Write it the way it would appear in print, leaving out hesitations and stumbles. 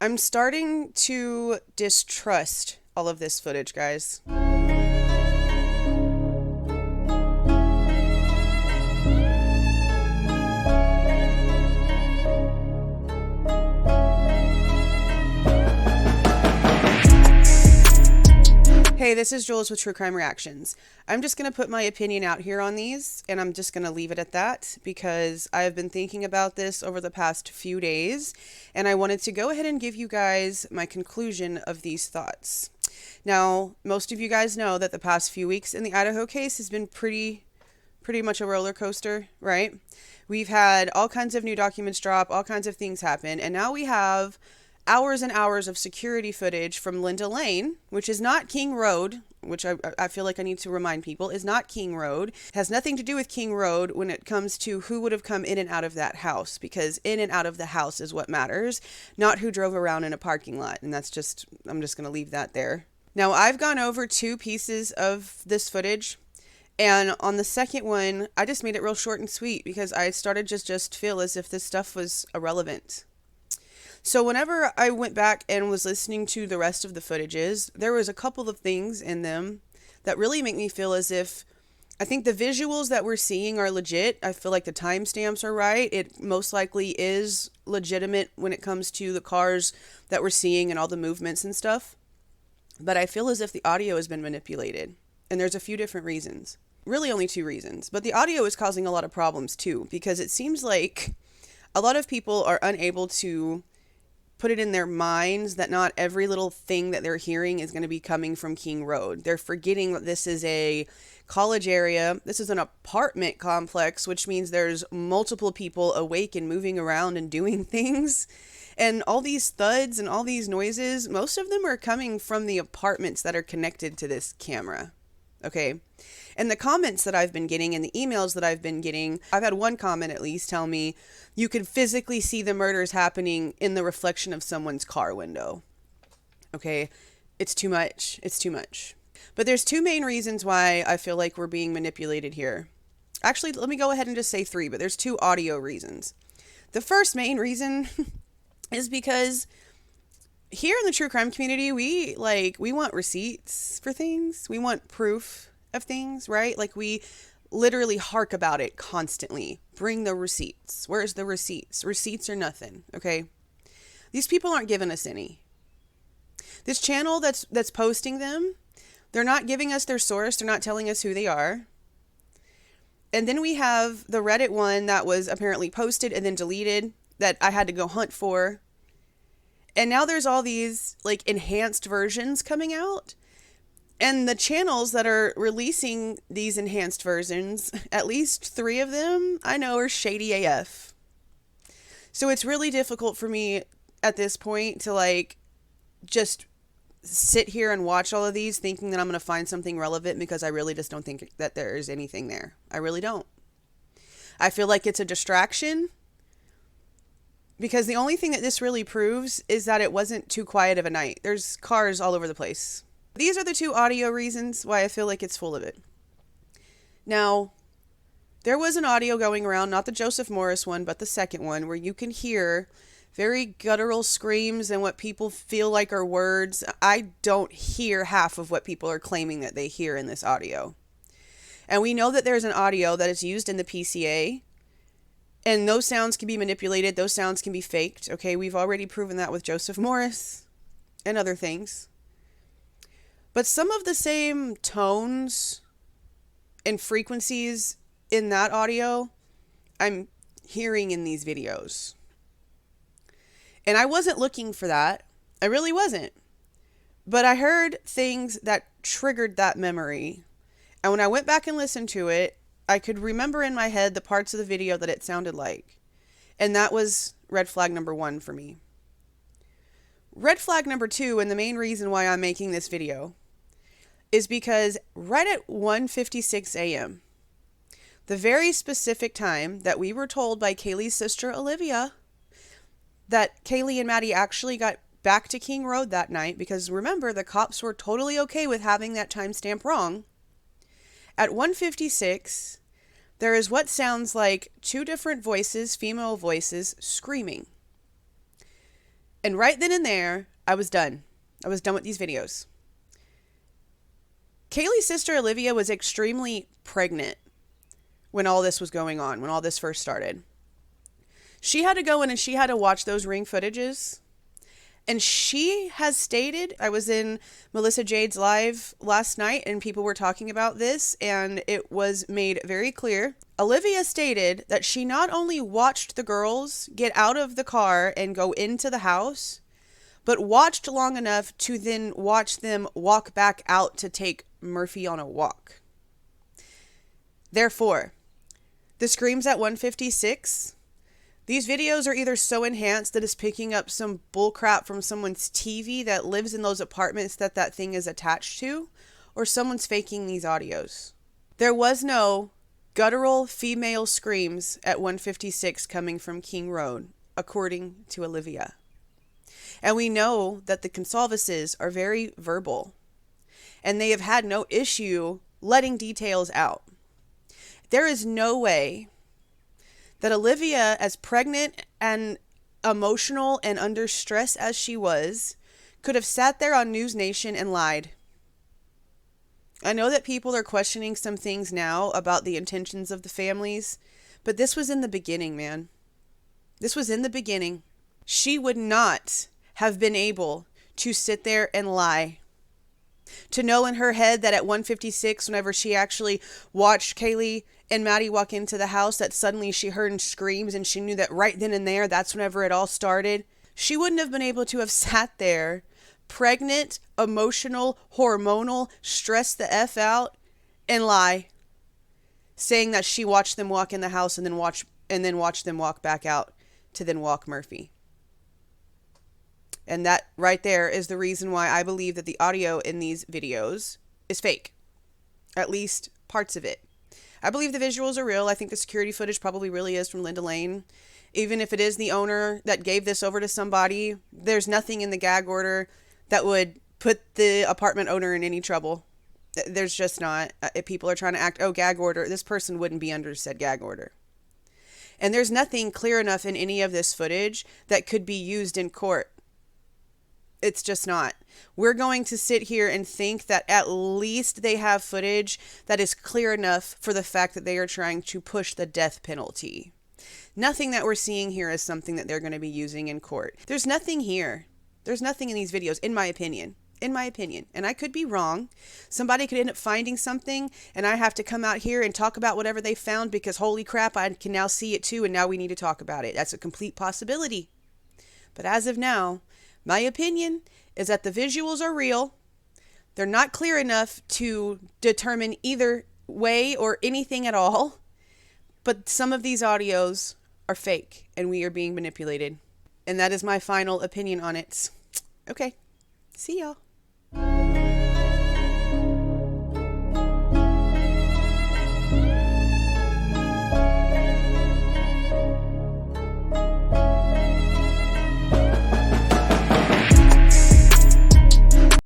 I'm starting to distrust all of this footage, guys. Hey, this is Jules with True Crime Reactions. I'm just going to put my opinion out here on these, and I'm just going to leave it at that because I've been thinking about this over the past few days, and I wanted to go ahead and give you guys my conclusion of these thoughts. Now, most of you guys know that the past few weeks in the Idaho case has been pretty much a roller coaster, right? We've had all kinds of new documents drop, all kinds of things happen, and now we have hours and hours of security footage from Linda Lane, which is not King Road, which I feel like I need to remind people is not King Road. It has nothing to do with King Road when it comes to who would have come in and out of that house, because in and out of the house is what matters, not who drove around in a parking lot. And I'm just going to leave that there. Now, I've gone over 2 pieces of this footage, and on the second one, I just made it real short and sweet because I started just feel as if this stuff was irrelevant. So whenever I went back and was listening to the rest of the footages, there was a couple of things in them that really make me feel as if I think the visuals that we're seeing are legit. I feel like the timestamps are right. It most likely is legitimate when it comes to the cars that we're seeing and all the movements and stuff. But I feel as if the audio has been manipulated. And there's a few different reasons. Really only 2 reasons. But the audio is causing a lot of problems too, because it seems like a lot of people are unable to put it in their minds that not every little thing that they're hearing is going to be coming from King Road. They're forgetting that this is a college area. This is an apartment complex, which means there's multiple people awake and moving around and doing things. And all these thuds and all these noises, most of them are coming from the apartments that are connected to this camera. Okay. And the comments that I've been getting and the emails that I've been getting, I've had one comment at least tell me you could physically see the murders happening in the reflection of someone's car window. Okay, it's too much. It's too much. But there's 2 main reasons why I feel like we're being manipulated here. Actually, let me go ahead and just say 3, but there's 2 audio reasons. The first main reason is because here in the true crime community, we want receipts for things. We want proof of things, right? Like we literally hark about it constantly. Bring the receipts. Where's the receipts? Receipts are nothing, okay? These people aren't giving us any. This channel that's posting them, they're not giving us their source. They're not telling us who they are. And then we have the Reddit one that was apparently posted and then deleted that I had to go hunt for. And now there's all these like enhanced versions coming out. And the channels that are releasing these enhanced versions, at least 3 of them, I know are shady AF. So it's really difficult for me at this point to just sit here and watch all of these thinking that I'm going to find something relevant, because I really just don't think that there is anything there. I really don't. I feel like it's a distraction, because the only thing that this really proves is that it wasn't too quiet of a night. There's cars all over the place. These are the 2 audio reasons why I feel like it's full of it. Now, there was an audio going around, not the Joseph Morris one, but the second one, where you can hear very guttural screams and what people feel like are words. I don't hear half of what people are claiming that they hear in this audio. And we know that there's an audio that is used in the PCA, and those sounds can be manipulated. Those sounds can be faked. Okay, we've already proven that with Joseph Morris and other things. But some of the same tones and frequencies in that audio, I'm hearing in these videos. And I wasn't looking for that. I really wasn't. But I heard things that triggered that memory. And when I went back and listened to it, I could remember in my head the parts of the video that it sounded like. And that was red flag number 1 for me. Red flag number 2, and the main reason why I'm making this video, is because right at 1:56 a.m., the very specific time that we were told by Kaylee's sister Olivia that Kaylee and Maddie actually got back to King Road that night, because remember, the cops were totally okay with having that timestamp wrong. At 1:56, there is what sounds like 2 different voices, female voices, screaming. And right then and there, I was done. I was done with these videos. Kaylee's sister Olivia was extremely pregnant when all this was going on, when all this first started. She had to go in and she had to watch those ring footages. And she has stated, I was in Melissa Jade's live last night and people were talking about this, and it was made very clear. Olivia stated that she not only watched the girls get out of the car and go into the house, but watched long enough to then watch them walk back out to take Murphy on a walk. Therefore, the screams at 156, these videos are either so enhanced that it's picking up some bullcrap from someone's TV that lives in those apartments that thing is attached to, or someone's faking these audios. There was no guttural female screams at 156 coming from King Road, according to Olivia. And we know that the Goncalveses are very verbal, and they have had no issue letting details out. There is no way that Olivia, as pregnant and emotional and under stress as she was, could have sat there on News Nation and lied. I know that people are questioning some things now about the intentions of the families, but this was in the beginning, man. This was in the beginning. She would not have been able to sit there and lie. To know in her head that at 156, whenever she actually watched Kaylee and Maddie walk into the house, that suddenly she heard screams and she knew that right then and there, that's whenever it all started. She wouldn't have been able to have sat there, pregnant, emotional, hormonal, stressed the F out, and lie, saying that she watched them walk in the house and then watch them walk back out to then walk Murphy. And that right there is the reason why I believe that the audio in these videos is fake. At least parts of it. I believe the visuals are real. I think the security footage probably really is from Linda Lane. Even if it is the owner that gave this over to somebody, there's nothing in the gag order that would put the apartment owner in any trouble. There's just not. If people are trying to act, gag order, this person wouldn't be under said gag order. And there's nothing clear enough in any of this footage that could be used in court. It's just not. We're going to sit here and think that at least they have footage that is clear enough for the fact that they are trying to push the death penalty. Nothing that we're seeing here is something that they're going to be using in court. There's nothing here. There's nothing in these videos, in my opinion. In my opinion. And I could be wrong. Somebody could end up finding something and I have to come out here and talk about whatever they found because holy crap, I can now see it too and now we need to talk about it. That's a complete possibility. But as of now, my opinion is that the visuals are real. They're not clear enough to determine either way or anything at all. But some of these audios are fake and we are being manipulated. And that is my final opinion on it. Okay. See y'all.